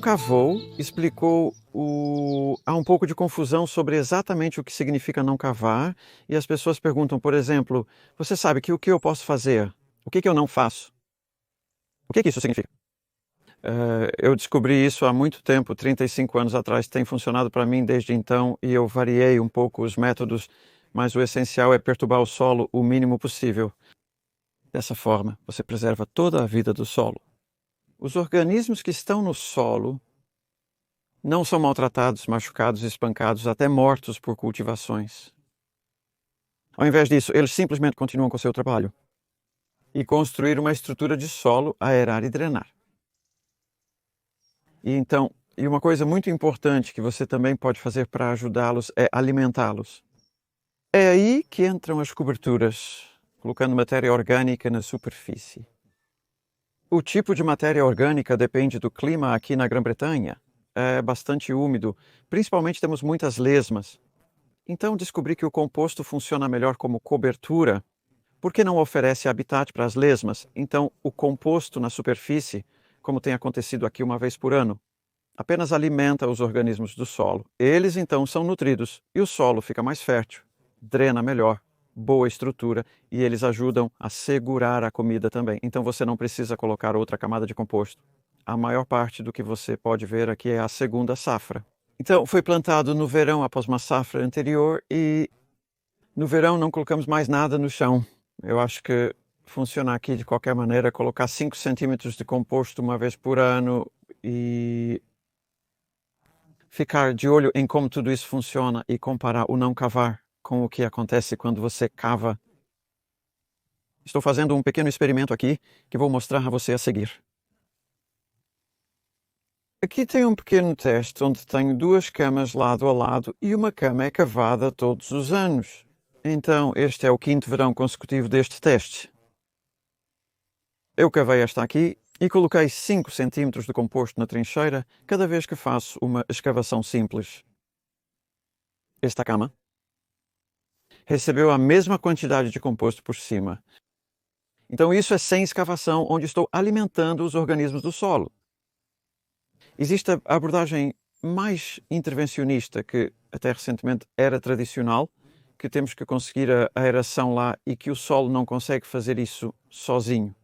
cavou explicou há um pouco de confusão sobre exatamente o que significa não cavar, e as pessoas perguntam, por exemplo: "Você sabe que o que eu posso fazer? O que eu não faço?" O que isso significa? Eu descobri isso há muito tempo, 35 anos atrás, tem funcionado para mim desde então, e eu variei um pouco os métodos, mas o essencial é perturbar o solo o mínimo possível. Dessa forma, você preserva toda a vida do solo. Os organismos que estão no solo não são maltratados, machucados, espancados, até mortos por cultivações. Ao invés disso, eles simplesmente continuam com o seu trabalho e construir uma estrutura de solo, aerar e drenar. E uma coisa muito importante que você também pode fazer para ajudá-los é alimentá-los. É aí que entram as coberturas, colocando matéria orgânica na superfície. O tipo de matéria orgânica depende do clima aqui na Grã-Bretanha. É bastante úmido, principalmente temos muitas lesmas. Então descobri que o composto funciona melhor como cobertura, porque não oferece habitat para as lesmas. Então o composto na superfície, como tem acontecido aqui uma vez por ano, apenas alimenta os organismos do solo. Eles então são nutridos e o solo fica mais fértil, drena melhor, boa estrutura, e eles ajudam a segurar a comida também. Então você não precisa colocar outra camada de composto. A maior parte do que você pode ver aqui é a segunda safra. Então foi plantado no verão após uma safra anterior e no verão não colocamos mais nada no chão. Eu acho que funciona aqui de qualquer maneira, colocar 5 centímetros de composto uma vez por ano e ficar de olho em como tudo isso funciona e comparar o não cavar com o que acontece quando você cava. Estou fazendo um pequeno experimento aqui que vou mostrar a você a seguir. Aqui tem um pequeno teste onde tenho 2 camas lado a lado e uma cama é cavada todos os anos. Então este é o 5º verão consecutivo deste teste. Eu cavei esta aqui e coloquei 5 centímetros de composto na trincheira cada vez que faço uma escavação simples. Esta cama recebeu a mesma quantidade de composto por cima. Então isso é sem escavação, onde estou alimentando os organismos do solo. Existe a abordagem mais intervencionista, que até recentemente era tradicional, que temos que conseguir a aeração lá e que o solo não consegue fazer isso sozinho.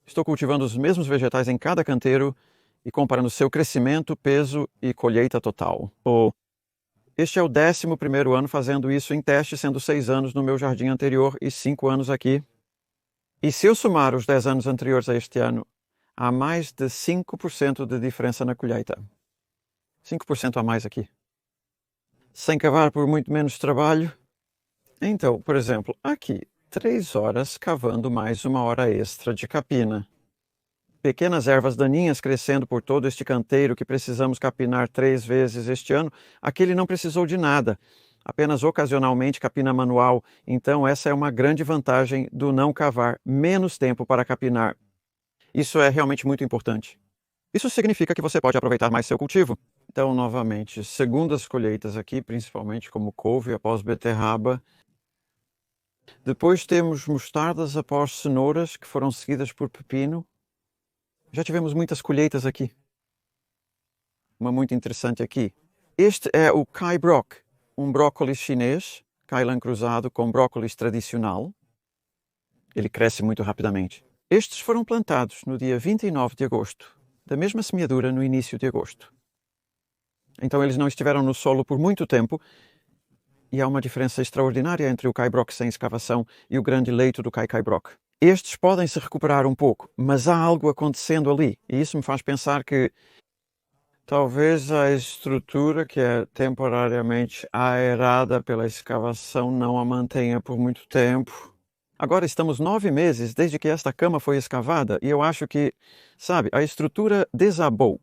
Estou cultivando os mesmos vegetais em cada canteiro e comparando seu crescimento, peso e colheita total. Este é o 11º ano fazendo isso em teste, sendo 6 anos no meu jardim anterior e 5 anos aqui. E se eu somar os 10 anos anteriores a este ano, há mais de 5% de diferença na colheita. 5% a mais aqui. Sem cavar por muito menos trabalho. Então, por exemplo, aqui, 3 horas cavando mais 1 hora extra de capina. Pequenas ervas daninhas crescendo por todo este canteiro que precisamos capinar 3 vezes este ano. Aquele não precisou de nada, apenas ocasionalmente capina manual. Então essa é uma grande vantagem do não cavar, menos tempo para capinar. Isso é realmente muito importante. Isso significa que você pode aproveitar mais seu cultivo. Então, novamente, segundas colheitas aqui, principalmente como couve após beterraba. Depois temos mostardas após cenouras, que foram seguidas por pepino. Já tivemos muitas colheitas aqui. Uma muito interessante aqui. Este é o Kai Brock, um brócolis chinês, Kailan cruzado com brócolis tradicional. Ele cresce muito rapidamente. Estes foram plantados no dia 29 de agosto, da mesma semeadura no início de agosto. Então eles não estiveram no solo por muito tempo, e há uma diferença extraordinária entre o Kai Brock sem escavação e o grande leito do Kai Brock. Estes podem se recuperar um pouco, mas há algo acontecendo ali, e isso me faz pensar que talvez a estrutura que é temporariamente aerada pela escavação não a mantenha por muito tempo. Agora estamos 9 meses desde que esta cama foi escavada e eu acho que, sabe, a estrutura desabou.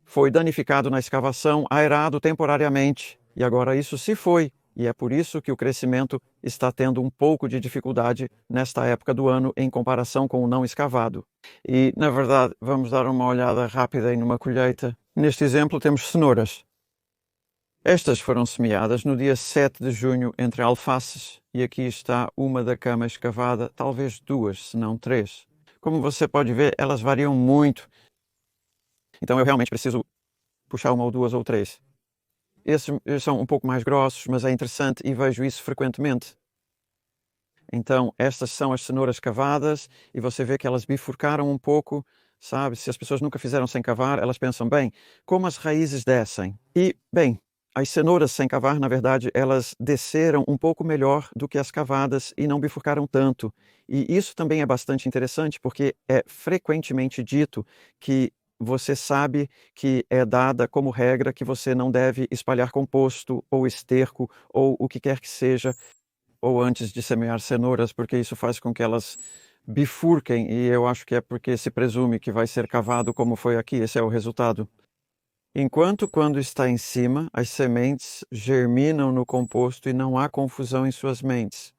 Foi danificado na escavação, aerado temporariamente, e agora isso se foi. E é por isso que o crescimento está tendo um pouco de dificuldade nesta época do ano em comparação com o não escavado. E, na verdade, vamos dar uma olhada rápida em uma colheita. Neste exemplo temos cenouras. Estas foram semeadas no dia 7 de junho entre alfaces e aqui está uma da cama escavada, talvez 2, se não 3. Como você pode ver, elas variam muito. Então eu realmente preciso puxar uma ou duas ou três. Esses são um pouco mais grossos, mas é interessante e vejo isso frequentemente. Então, estas são as cenouras cavadas e você vê que elas bifurcaram um pouco, sabe? Se as pessoas nunca fizeram sem cavar, elas pensam, bem, como as raízes descem? E, bem, as cenouras sem cavar, na verdade, elas desceram um pouco melhor do que as cavadas e não bifurcaram tanto. E isso também é bastante interessante porque é frequentemente dito que você sabe que é dada como regra que você não deve espalhar composto ou esterco ou o que quer que seja ou antes de semear cenouras, porque isso faz com que elas bifurquem, e eu acho que é porque se presume que vai ser cavado como foi aqui, esse é o resultado. Enquanto quando está em cima, as sementes germinam no composto e não há confusão em suas mentes.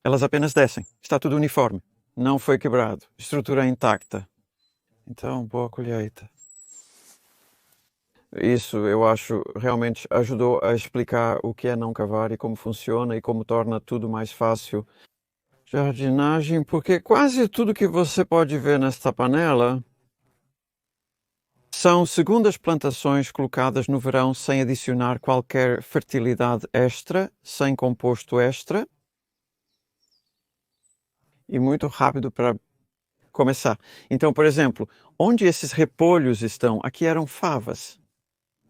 Elas apenas descem, está tudo uniforme, não foi quebrado, estrutura intacta. Então, boa colheita. Isso, eu acho, realmente ajudou a explicar o que é não cavar e como funciona e como torna tudo mais fácil. Jardinagem, porque quase tudo que você pode ver nesta panela são segundas plantações colocadas no verão sem adicionar qualquer fertilidade extra, sem composto extra e muito rápido para começar. Então, por exemplo, onde esses repolhos estão? Aqui eram favas.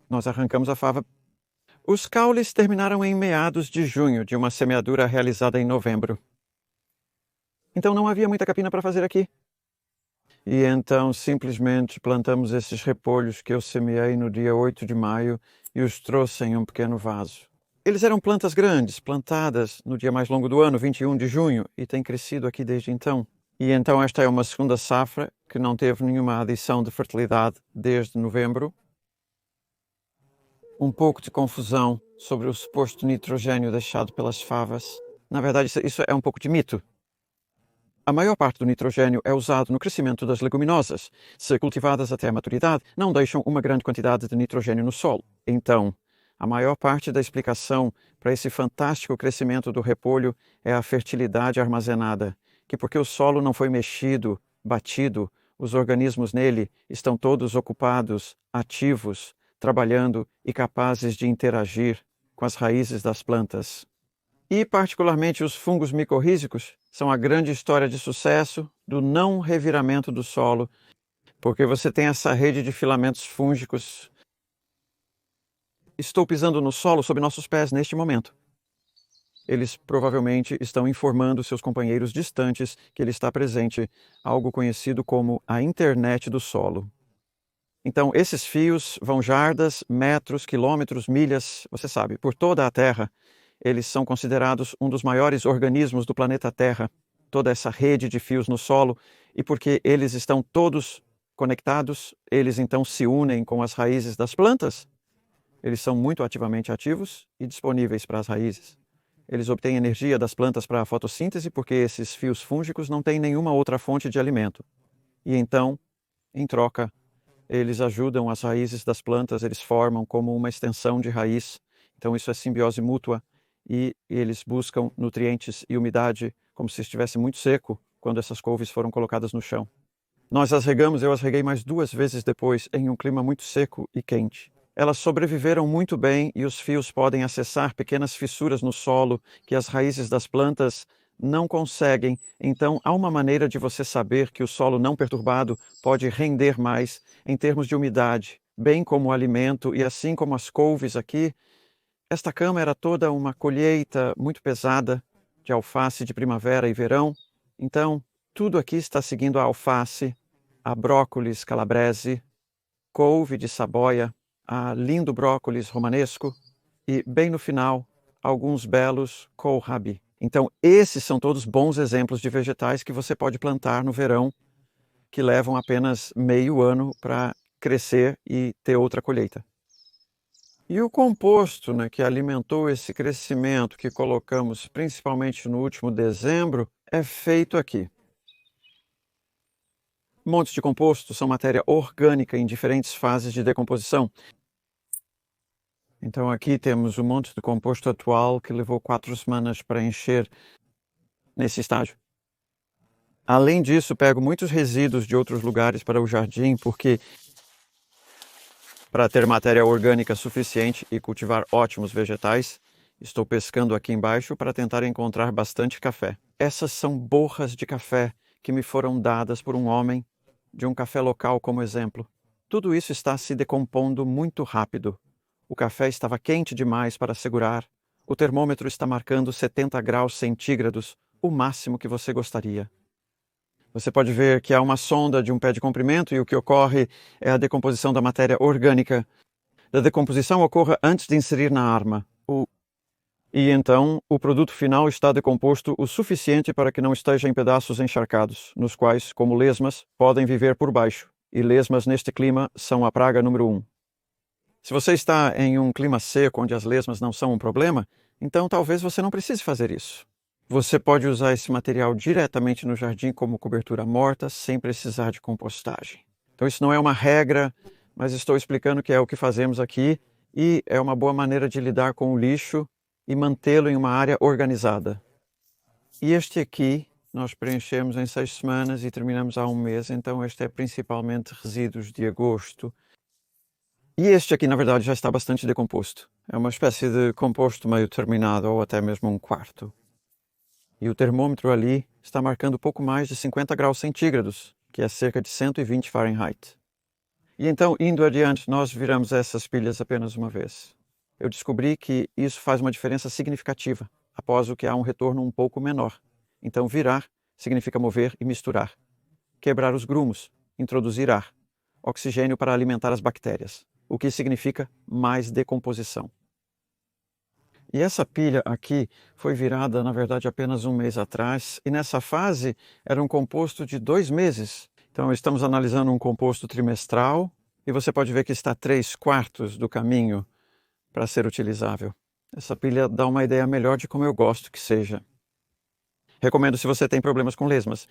Nós arrancamos a fava. Os caules terminaram em meados de junho, de uma semeadura realizada em novembro. Então não havia muita capina para fazer aqui. E então simplesmente plantamos esses repolhos que eu semeei no dia 8 de maio e os trouxe em um pequeno vaso. Eles eram plantas grandes, plantadas no dia mais longo do ano, 21 de junho, e têm crescido aqui desde então. E então esta é uma segunda safra que não teve nenhuma adição de fertilidade desde novembro. Um pouco de confusão sobre o suposto nitrogênio deixado pelas favas. Na verdade, isso é um pouco de mito. A maior parte do nitrogênio é usado no crescimento das leguminosas. Se cultivadas até a maturidade, não deixam uma grande quantidade de nitrogênio no solo. Então, a maior parte da explicação para esse fantástico crescimento do repolho é a fertilidade armazenada, que porque o solo não foi mexido, batido, os organismos nele estão todos ocupados, ativos, trabalhando e capazes de interagir com as raízes das plantas. E, particularmente, os fungos micorrízicos são a grande história de sucesso do não reviramento do solo, porque você tem essa rede de filamentos fúngicos. Estou pisando no solo sob nossos pés neste momento. Eles provavelmente estão informando seus companheiros distantes que ele está presente, algo conhecido como a internet do solo. Então, esses fios vão jardas, metros, quilômetros, milhas, você sabe, por toda a Terra. Eles são considerados um dos maiores organismos do planeta Terra, toda essa rede de fios no solo, e porque eles estão todos conectados, eles então se unem com as raízes das plantas. Eles são muito ativamente ativos e disponíveis para as raízes. Eles obtêm energia das plantas para a fotossíntese porque esses fios fúngicos não têm nenhuma outra fonte de alimento. E então, em troca, eles ajudam as raízes das plantas, eles formam como uma extensão de raiz. Então isso é simbiose mútua e eles buscam nutrientes e umidade como se estivesse muito seco quando essas couves foram colocadas no chão. Nós as regamos, eu as reguei mais 2 vezes depois em um clima muito seco e quente. Elas sobreviveram muito bem e os fios podem acessar pequenas fissuras no solo que as raízes das plantas não conseguem. Então, há uma maneira de você saber que o solo não perturbado pode render mais em termos de umidade, bem como o alimento e assim como as couves aqui. Esta cama era toda uma colheita muito pesada de alface de primavera e verão. Então, tudo aqui está seguindo a alface, a brócolis calabrese, couve de saboia, a lindo brócolis romanesco e, bem no final, alguns belos kohlrabi. Então, esses são todos bons exemplos de vegetais que você pode plantar no verão, que levam apenas meio ano para crescer e ter outra colheita. E o composto, né, que alimentou esse crescimento que colocamos principalmente no último dezembro, é feito aqui. Montes de composto são matéria orgânica em diferentes fases de decomposição. Então aqui temos o monte de composto atual que levou 4 semanas para encher nesse estágio. Além disso, pego muitos resíduos de outros lugares para o jardim, porque Para ter matéria orgânica suficiente e cultivar ótimos vegetais, estou pescando aqui embaixo para tentar encontrar bastante café. Essas são borras de café que me foram dadas por um homem de um café local como exemplo. Tudo isso está se decompondo muito rápido. O café estava quente demais para segurar. O termômetro está marcando 70 graus centígrados, o máximo que você gostaria. Você pode ver que há uma sonda de um pé de comprimento e o que ocorre é a decomposição da matéria orgânica. A decomposição ocorre antes de inserir na arma. E então, o produto final está decomposto o suficiente para que não esteja em pedaços encharcados, nos quais, como lesmas, podem viver por baixo. E lesmas neste clima são a praga número 1. Se você está em um clima seco onde as lesmas não são um problema, então talvez você não precise fazer isso. Você pode usar esse material diretamente no jardim como cobertura morta, sem precisar de compostagem. Então isso não é uma regra, mas estou explicando que é o que fazemos aqui e é uma boa maneira de lidar com o lixo e mantê-lo em uma área organizada. E este aqui nós preenchemos em 6 semanas e terminamos há um mês, então este é principalmente resíduos de agosto. E este aqui, na verdade, já está bastante decomposto. É uma espécie de composto meio terminado, ou até mesmo um quarto. E o termômetro ali está marcando pouco mais de 50 graus centígrados, que é cerca de 120 Fahrenheit. E então, indo adiante, nós viramos essas pilhas apenas uma vez. Eu descobri que isso faz uma diferença significativa, após o que há um retorno um pouco menor. Então, virar significa mover e misturar. Quebrar os grumos, introduzir ar, oxigênio para alimentar as bactérias, o que significa mais decomposição. E essa pilha aqui foi virada, na verdade, apenas um mês atrás, e nessa fase era um composto de 2 meses. Então, estamos analisando um composto trimestral, e você pode ver que está 3/4 do caminho para ser utilizável. Essa pilha dá uma ideia melhor de como eu gosto que seja. Recomendo se você tem problemas com lesmas.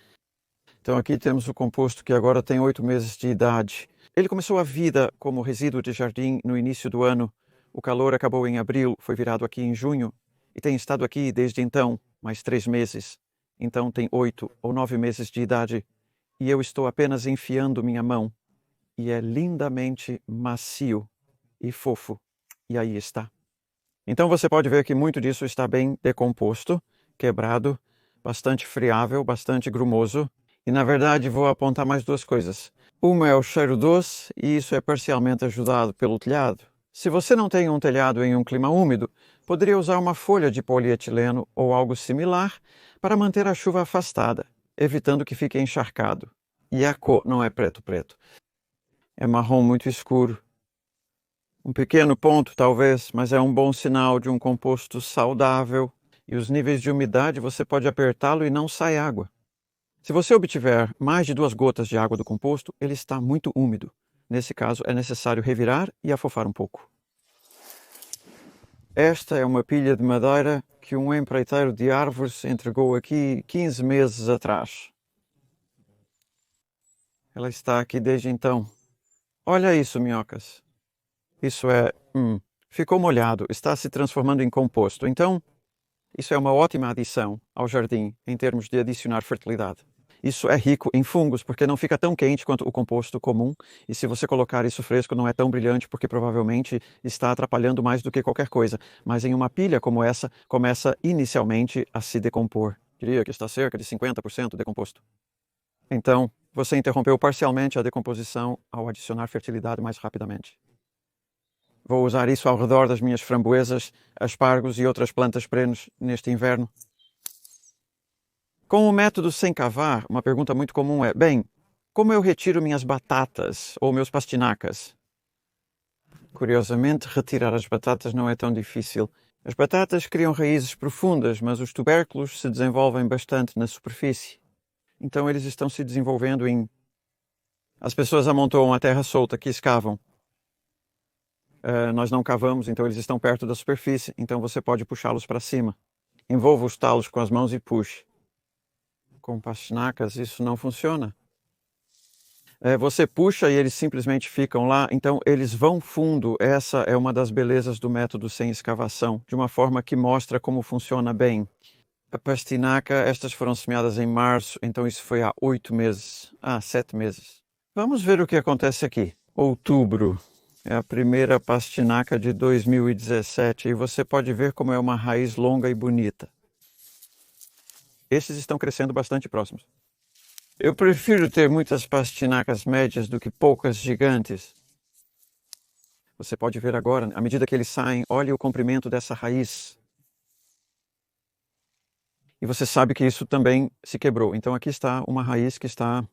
Então aqui temos o composto que agora tem 8 meses de idade. Ele começou a vida como resíduo de jardim no início do ano. O calor acabou em abril, foi virado aqui em junho e tem estado aqui desde então, mais 3 meses. Então tem 8 ou 9 meses de idade e eu estou apenas enfiando minha mão. E é lindamente macio e fofo. E aí está. Então você pode ver que muito disso está bem decomposto, quebrado, bastante friável, bastante grumoso. E na verdade vou apontar mais 2 coisas. Uma é o cheiro doce e isso é parcialmente ajudado pelo telhado. Se você não tem um telhado em um clima úmido, poderia usar uma folha de polietileno ou algo similar para manter a chuva afastada, evitando que fique encharcado. E a cor não é preto. É marrom muito escuro. Um pequeno ponto, talvez, mas é um bom sinal de um composto saudável. E os níveis de umidade você pode apertá-lo e não sai água. Se você obtiver mais de 2 gotas de água do composto, ele está muito úmido. Nesse caso, é necessário revirar e afofar um pouco. Esta é uma pilha de madeira que um empreiteiro de árvores entregou aqui 15 meses atrás. Ela está aqui desde então. Olha isso, minhocas. Isso é... ficou molhado, está se transformando em composto. Então, isso é uma ótima adição ao jardim em termos de adicionar fertilidade. Isso é rico em fungos porque não fica tão quente quanto o composto comum e se você colocar isso fresco não é tão brilhante porque provavelmente está atrapalhando mais do que qualquer coisa. Mas em uma pilha como essa, começa inicialmente a se decompor. Diria que está cerca de 50% decomposto. Então, você interrompeu parcialmente a decomposição ao adicionar fertilidade mais rapidamente. Vou usar isso ao redor das minhas framboesas, aspargos e outras plantas perenes neste inverno. Com o método sem cavar, uma pergunta muito comum é, como eu retiro minhas batatas ou meus pastinacas? Curiosamente, retirar as batatas não é tão difícil. As batatas criam raízes profundas, mas os tubérculos se desenvolvem bastante na superfície. Então eles estão se desenvolvendo em... As pessoas amontoam a terra solta que escavam. Nós não cavamos, então eles estão perto da superfície, então você pode puxá-los para cima. Envolva os talos com as mãos e puxe. Com pastinacas isso não funciona. Você puxa e eles simplesmente ficam lá, então eles vão fundo. Essa é uma das belezas do método sem escavação, de uma forma que mostra como funciona bem. A pastinaca, estas foram semeadas em março, então isso foi há 8 meses. 7 meses. Vamos ver o que acontece aqui. Outubro. É a primeira pastinaca de 2017 e você pode ver como é uma raiz longa e bonita. Esses estão crescendo bastante próximos. Eu prefiro ter muitas pastinacas médias do que poucas gigantes. Você pode ver agora, à medida que eles saem, olhe o comprimento dessa raiz. E você sabe que isso também se quebrou. Então aqui está uma raiz que está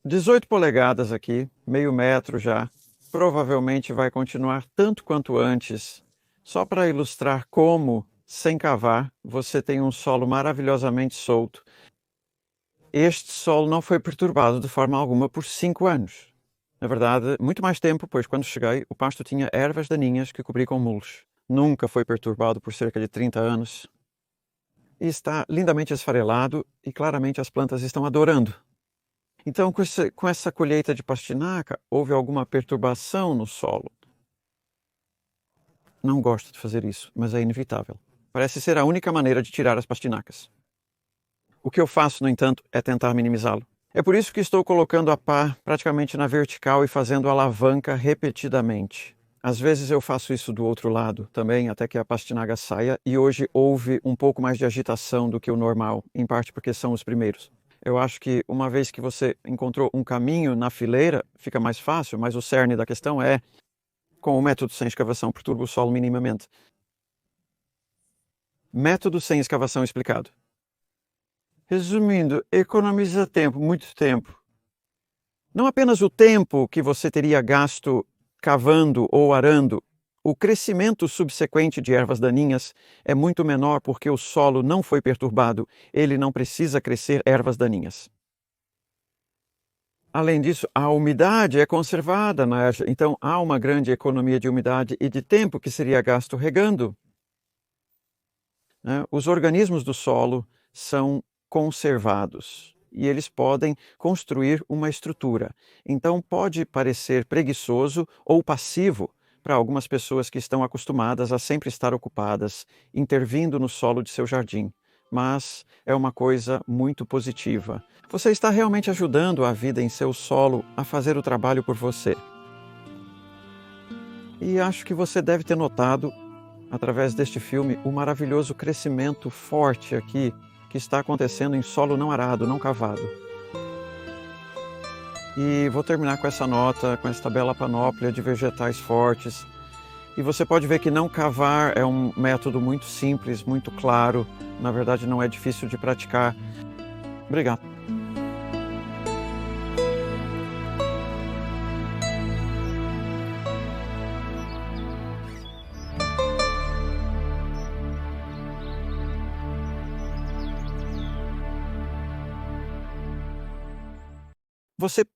18 polegadas aqui, meio metro já. Provavelmente vai continuar tanto quanto antes. Só para ilustrar como, sem cavar, você tem um solo maravilhosamente solto. Este solo não foi perturbado de forma alguma por 5 anos. Na verdade, muito mais tempo, pois quando cheguei, o pasto tinha ervas daninhas que cobri com mulch. Nunca foi perturbado por cerca de 30 anos. E está lindamente esfarelado e claramente as plantas estão adorando. Então, com essa colheita de pastinaca, houve alguma perturbação no solo. Não gosto de fazer isso, mas é inevitável. Parece ser a única maneira de tirar as pastinacas. O que eu faço, no entanto, é tentar minimizá-lo. É por isso que estou colocando a pá praticamente na vertical e fazendo alavanca repetidamente. Às vezes eu faço isso do outro lado também, até que a pastinaga saia, e hoje houve um pouco mais de agitação do que o normal, em parte porque são os primeiros. Eu acho que uma vez que você encontrou um caminho na fileira, fica mais fácil, mas o cerne da questão é, com o método sem escavação, perturba o solo minimamente. Método sem escavação explicado. Resumindo, economiza tempo, muito tempo. Não apenas o tempo que você teria gasto cavando ou arando, o crescimento subsequente de ervas daninhas é muito menor porque o solo não foi perturbado, ele não precisa crescer ervas daninhas. Além disso, a umidade é conservada na erva, então há uma grande economia de umidade e de tempo que seria gasto regando. Né? Os organismos do solo são conservados e eles podem construir uma estrutura. Então pode parecer preguiçoso ou passivo para algumas pessoas que estão acostumadas a sempre estar ocupadas, intervindo no solo de seu jardim. Mas é uma coisa muito positiva. Você está realmente ajudando a vida em seu solo a fazer o trabalho por você. E acho que você deve ter notado, através deste filme, o maravilhoso crescimento forte aqui que está acontecendo em solo não arado, não cavado. E vou terminar com essa nota, com esta bela panóplia de vegetais fortes. E você pode ver que não cavar é um método muito simples, muito claro. Na verdade, não é difícil de praticar. Obrigado. Você